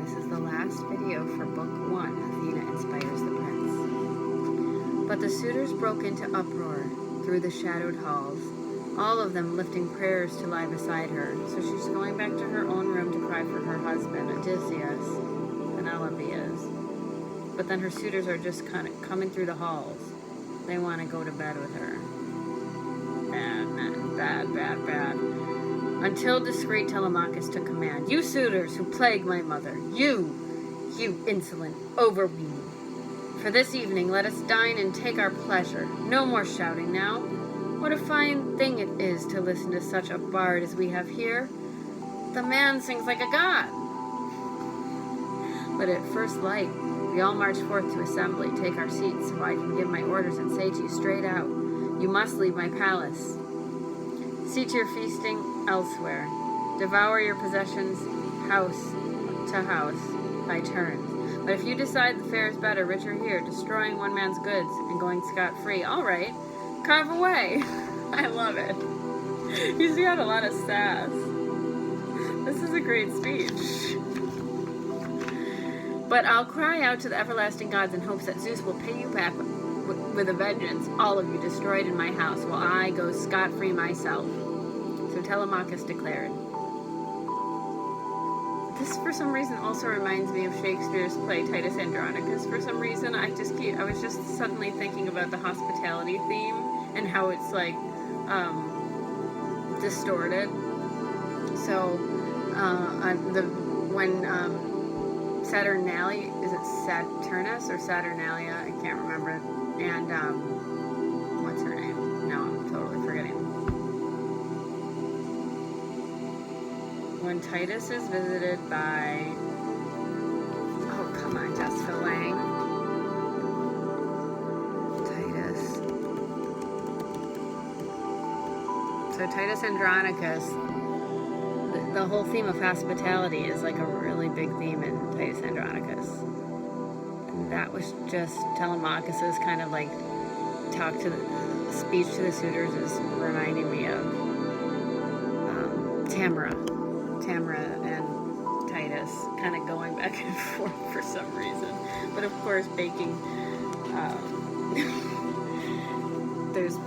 this is the last video for Book 1, Athena Inspires the Prince. But the suitors broke into uproar through the shadowed halls, all of them lifting prayers to lie beside her. So she's going back to her own room to cry for her husband, Odysseus. Penelope is. But then her suitors are just kind of coming through the halls. They want to go to bed with her. Bad. Until discreet Telemachus took command. You suitors who plague my mother, you insolent overweening. For this evening let us dine and take our pleasure. No more shouting now. What a fine thing it is to listen to such a bard as we have here. The man sings like a god. But at first light, we all march forth to assembly, take our seats, so I can give my orders and say to you straight out, you must leave my palace. See to your feasting elsewhere. Devour your possessions house to house by turns. But if you decide the fare is better, richer here, destroying one man's goods and going scot-free, all right, carve away. I love it. He's got a lot of sass. This is a great speech. But I'll cry out to the everlasting gods in hopes that Zeus will pay you back with a vengeance, all of you destroyed in my house, while I go scot-free myself. So Telemachus declared. This, for some reason, also reminds me of Shakespeare's play Titus Andronicus. For some reason, I was just suddenly thinking about the hospitality theme and how it's like distorted. So when Saturnalia, is it Saturnus or Saturnalia? I can't remember. And what's her name? No, I'm totally forgetting. When Titus is visited by, oh come on, Jessica Lange. Titus. So Titus Andronicus, the whole theme of hospitality is like a really big theme in Titus Andronicus. And that was just Telemachus's kind of like speech to the suitors is reminding me of Tamara and Titus kind of going back and forth for some reason. But of course baking, there's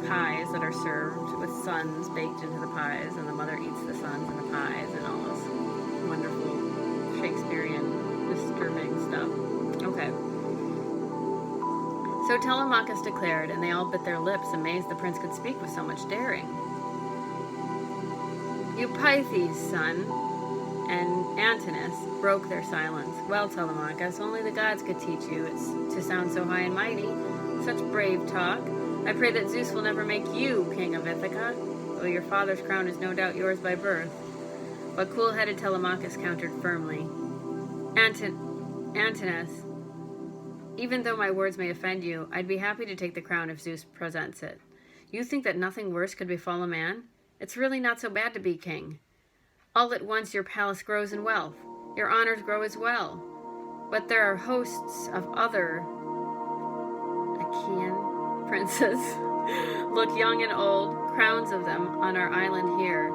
pies that are served with suns baked into the pies, and the mother eats the suns and the pies and all this wonderful Shakespearean disturbing stuff. Okay. So Telemachus declared, and they all bit their lips, amazed the prince could speak with so much daring. You Pythes' son and Antinous broke their silence. Well, Telemachus, only the gods could teach you to sound so high and mighty. Such brave talk. I pray that Zeus will never make you king of Ithaca, though your father's crown is no doubt yours by birth. But cool-headed Telemachus countered firmly. Antinous, even though my words may offend you, I'd be happy to take the crown if Zeus presents it. You think that nothing worse could befall a man? It's really not so bad to be king. All at once your palace grows in wealth. Your honors grow as well. But there are hosts of other Achaean princes, look young and old, crowns of them on our island here,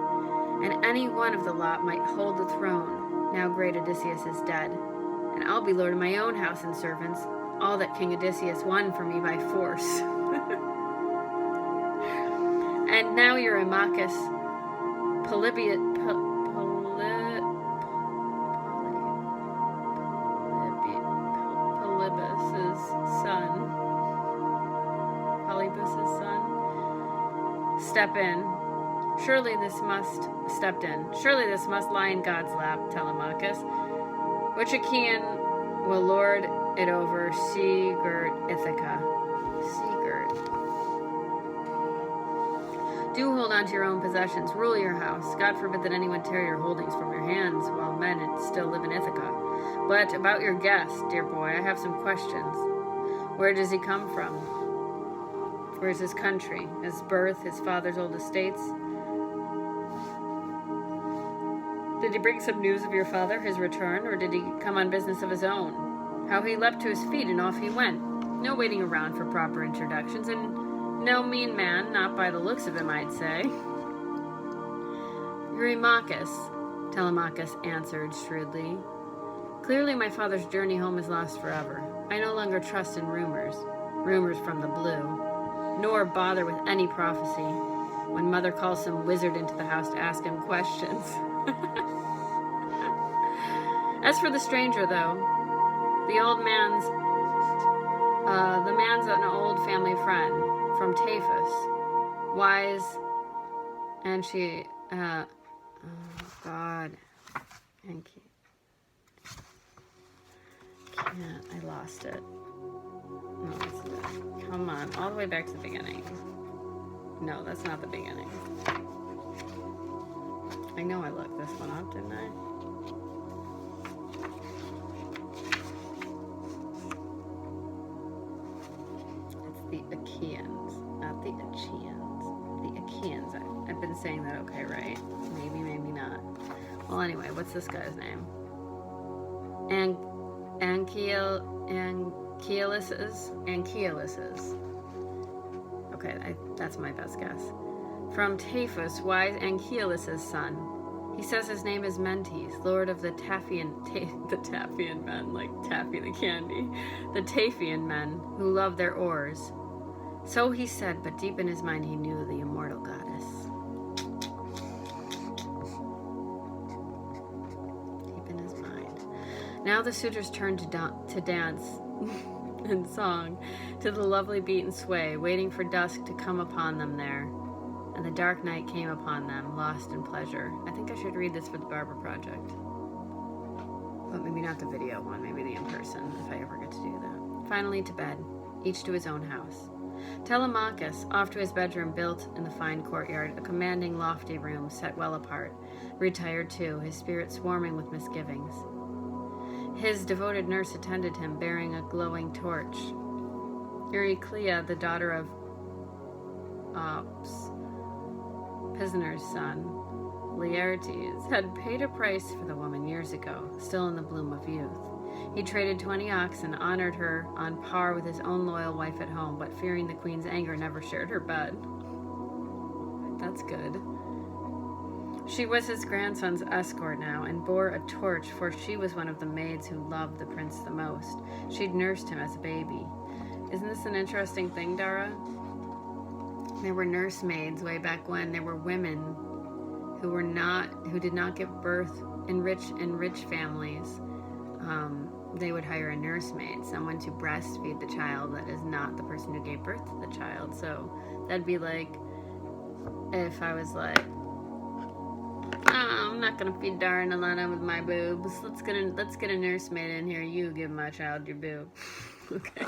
and any one of the lot might hold the throne, now great Odysseus is dead, and I'll be lord of my own house and servants, all that King Odysseus won for me by force. And now Eurymachus, Polybus's son, stepped in. Surely this must lie in God's lap, Telemachus. Which Achaean will lord it over sea-girt Ithaca? Sea-girt. Do hold on to your own possessions. Rule your house. God forbid that anyone tear your holdings from your hands while men still live in Ithaca. But about your guest, dear boy, I have some questions. Where does he come from? Where's his country? His birth? His father's old estates? Did he bring some news of your father, his return, or did he come on business of his own? How he leapt to his feet and off he went. No waiting around for proper introductions, and no mean man, not by the looks of him, I'd say. Eurymachus, Telemachus answered shrewdly. Clearly my father's journey home is lost forever. I no longer trust in rumors from the blue, nor bother with any prophecy when mother calls some wizard into the house to ask him questions. As for the stranger, though, the man's an old family friend from Taphus, wise, and she, oh God, and can't, I lost it. No, that's it. Come on, all the way back to the beginning. No, that's not the beginning. I know I looked this one up, didn't I? It's the Achaeans, not the Achaeans. The Achaeans. I've been saying that okay, right? Maybe, maybe not. Well, anyway, what's this guy's name? Anchialus. Okay, that's my best guess. From Taphus, wise Anchialus' son. He says his name is Mentes, lord of the Taphian men, like Taffy the candy. The Taphian men, who love their oars. So he said, but deep in his mind he knew the immortal goddess. Deep in his mind. Now the suitors turned to dance and song to the lovely beat and sway, waiting for dusk to come upon them there. And the dark night came upon them, lost in pleasure. I think I should read this for the Barber Project. But maybe not the video one, maybe the in-person, if I ever get to do that. Finally to bed, each to his own house. Telemachus, off to his bedroom built in the fine courtyard, a commanding lofty room set well apart, retired too, his spirit swarming with misgivings. His devoted nurse attended him, bearing a glowing torch. Euryclea, the daughter of Pisner's son, Laertes, had paid a price for the woman years ago, still in the bloom of youth. He traded 20 oxen, honored her on par with his own loyal wife at home, but fearing the queen's anger, never shared her bed. That's good. She was his grandson's escort now, and bore a torch, for she was one of the maids who loved the prince the most. She'd nursed him as a baby. Isn't this an interesting thing, Dara? There were nursemaids way back when. There were women who did not give birth in rich families. They would hire a nursemaid, someone to breastfeed the child that is not the person who gave birth to the child. So that'd be like if I was like, I'm not gonna feed Dara and Alana with my boobs. Let's get a nursemaid in here. You give my child your boob. Okay.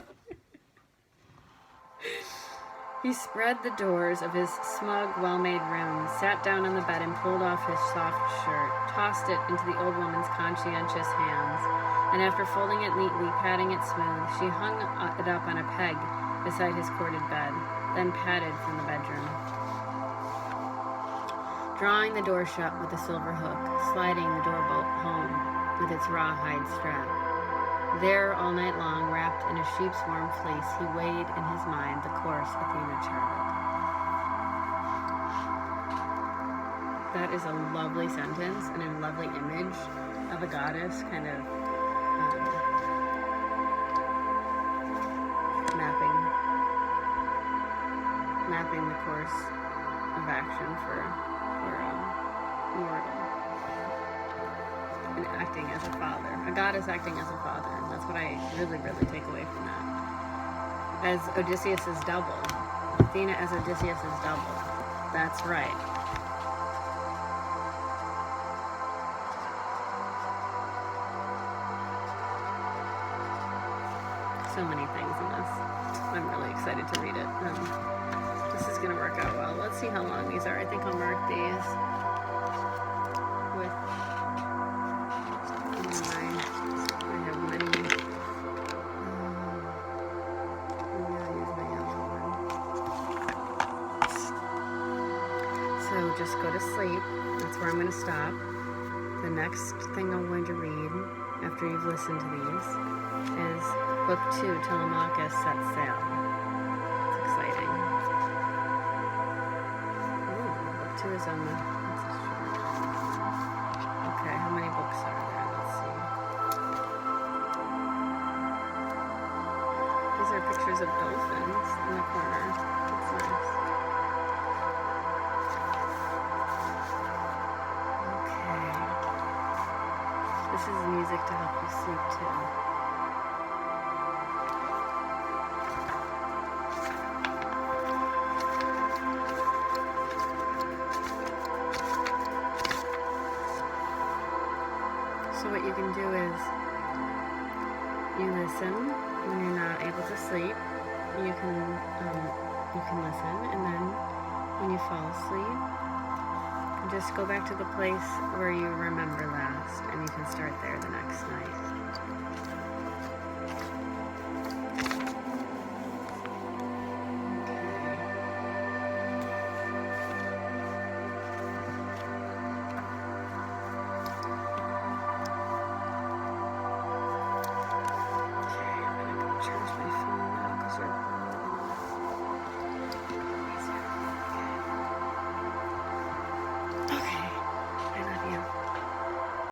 He spread the doors of his smug, well-made room, sat down on the bed and pulled off his soft shirt, tossed it into the old woman's conscientious hands, and after folding it neatly, patting it smooth, she hung it up on a peg beside his corded bed, then padded from the bedroom. Drawing the door shut with a silver hook, sliding the door bolt home with its rawhide strap. There, all night long, wrapped in a sheep's warm fleece, he weighed in his mind the course Athena charted. That is a lovely sentence and a lovely image of a goddess kind of mapping the course of action for mortal. And acting as a father. A goddess acting as a father. That's what I really, really take away from that. As Odysseus' double. Athena as Odysseus' double. That's right. So many things in this. I'm really excited to read it. This is going to work out well. Let's see how long these are. I think I'll mark these with... just go to sleep. That's where I'm going to stop. The next thing I'm going to read after you've listened to these is Book 2, Telemachus Sets Sail. It's exciting. Ooh, Book 2 is on the... Okay, how many books are there? Let's see. These are pictures of dolphins in the corner. That's nice. Okay. This is music to help you sleep too. So what you can do is you listen when you're not able to sleep. You can listen, and then when you fall asleep, just go back to the place where you remember last, and you can start there the next night.